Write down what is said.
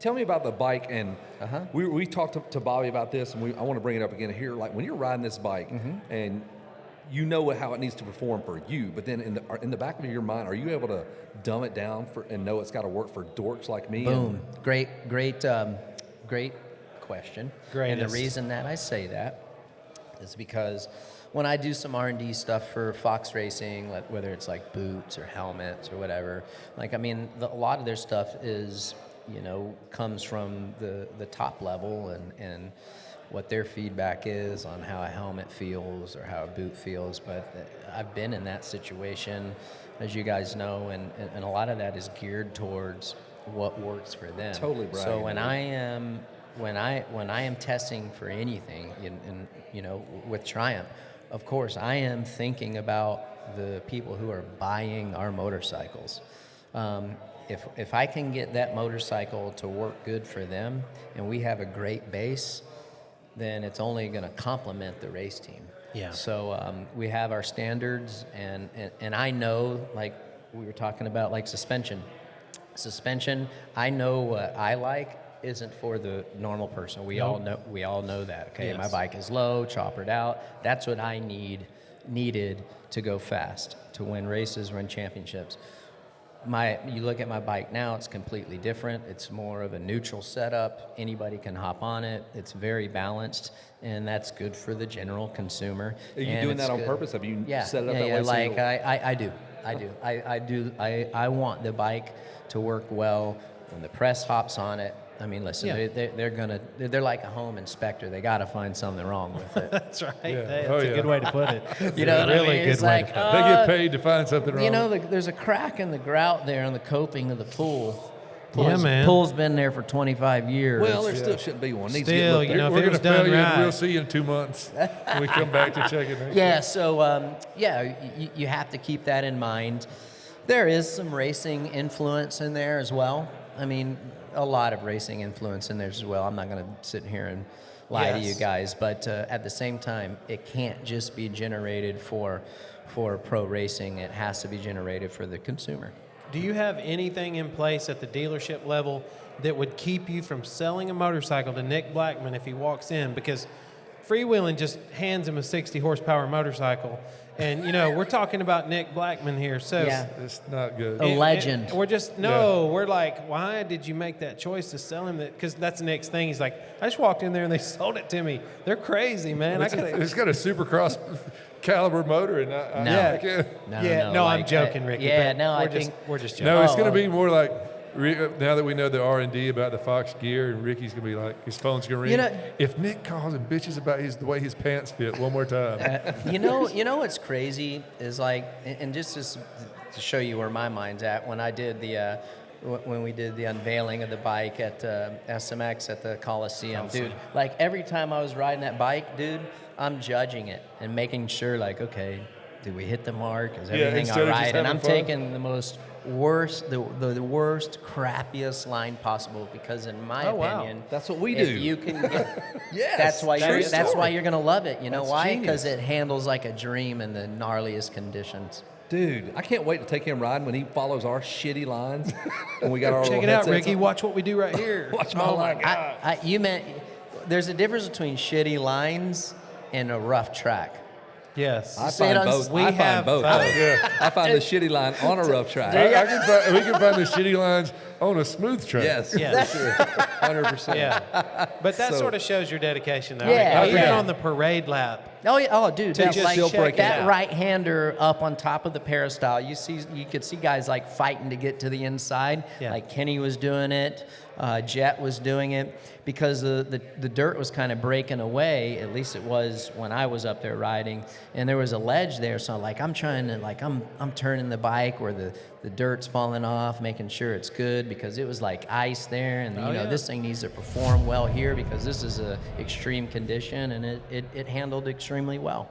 Tell me about the bike, and we talked to Bobby about this, and I want to bring it up again here. Like when you're riding this bike, and you know how it needs to perform for you, but then in the back of your mind, are you able to dumb it down and know it's got to work for dorks like me? Boom. Great question. Greatest. And the reason that I say that is because when I do some R&D stuff for Fox Racing, whether it's like boots or helmets or whatever, like, I mean, a lot of their stuff is, comes from the top level and what their feedback is on how a helmet feels or how a boot feels. But I've been in that situation, as you guys know, and a lot of that is geared towards what works for them. Totally, Brian. So when I am testing for anything, with Triumph, of course, I am thinking about the people who are buying our motorcycles. If I can get that motorcycle to work good for them, and we have a great base, then it's only going to complement the race team. Yeah. So we have our standards, and I know, like we were talking about, like suspension. I know what I like isn't for the normal person. We all know that. Okay, Yes. My bike is low, choppered out. That's what I needed to go fast, to win races, win championships. You look at my bike now, it's completely different. It's more of a neutral setup. Anybody can hop on it. It's very balanced, and that's good for the general consumer. Are you doing that on purpose? Have you set it up that way? Yeah, like I do. I want the bike to work well. When the press hops on it, I mean, listen, they're like a home inspector. They got to find something wrong with it. That's right. Yeah. That's a good way to put it. You know what really I mean? good It's way like, to put it. They get paid to find something wrong. there's a crack in the grout there on the coping of the pool. Yeah, man. Pool's been there for 25 years. Well, there still shouldn't be one. Needs Still, to get looked at. if We're it going was to fail done you, and right. we'll see you in 2 months when we come back to check it next Yeah, year. so you have to keep that in mind. There is some racing influence in there as well. I mean, a lot of racing influence in there as well. I'm not going to sit here and lie to you guys, but at the same time, it can't just be generated for pro racing. It has to be generated for the consumer. Do you have anything in place at the dealership level that would keep you from selling a motorcycle to Nick Blackman if he walks in? Because Freewheeling just hands him a 60 horsepower motorcycle. And, we're talking about Nick Blackman here. So Yeah. It's not good. A legend. We're like, why did you make that choice to sell him that? Because that's Nick's thing. He's like, I just walked in there and they sold it to me. They're crazy, man. It's got a Supercross caliber motor, and I can't. No, I'm joking, Ricky. Yeah, but no, I we're think we're just joking. No, it's going to be more like, now that we know the R&D about the Fox gear, and Ricky's going to be like, his phone's going to ring. If Nick calls and bitches about the way his pants fit one more time. You know what's crazy is like, and just to show you where my mind's at, when I did when we did the unveiling of the bike at SMX at the Coliseum, dude, like every time I was riding that bike, dude, I'm judging it and making sure, like, okay, did we hit the mark? Is everything all right? And I'm taking the worst, crappiest line possible, because in my opinion, that's what we if do. you can get, Yes, that's why you're gonna love it. You know That's why? genius. Because it handles like a dream in the gnarliest conditions. Dude, I can't wait to take him riding when he follows our shitty lines. And we got our Check little it out, headsets Ricky. on. Watch what we do right here. Watch my line. You meant there's a difference between shitty lines and a rough track. Yes. I See it find on- both. we I find have both. both. Yeah. I find the shitty line on a rough track. We can find the shitty lines on a smooth track. Yes, Yes. for sure. 100%. Yeah. But that So- sort of shows your dedication, though. Yeah, Ricky. Even yeah. on the parade lap. Oh, yeah. Oh, dude, To that, just like, still break it that out. right-hander up on top of the peristyle. You could see guys like fighting to get to the inside. Yeah. Like Kenny was doing it, Jet was doing it, because the dirt was kind of breaking away. At least it was when I was up there riding, and there was a ledge there. So like I'm trying to I'm turning the bike where the dirt's falling off, making sure it's good, because it was like ice there, and this thing needs to perform well here because this is a extreme condition, and it handled extremely well.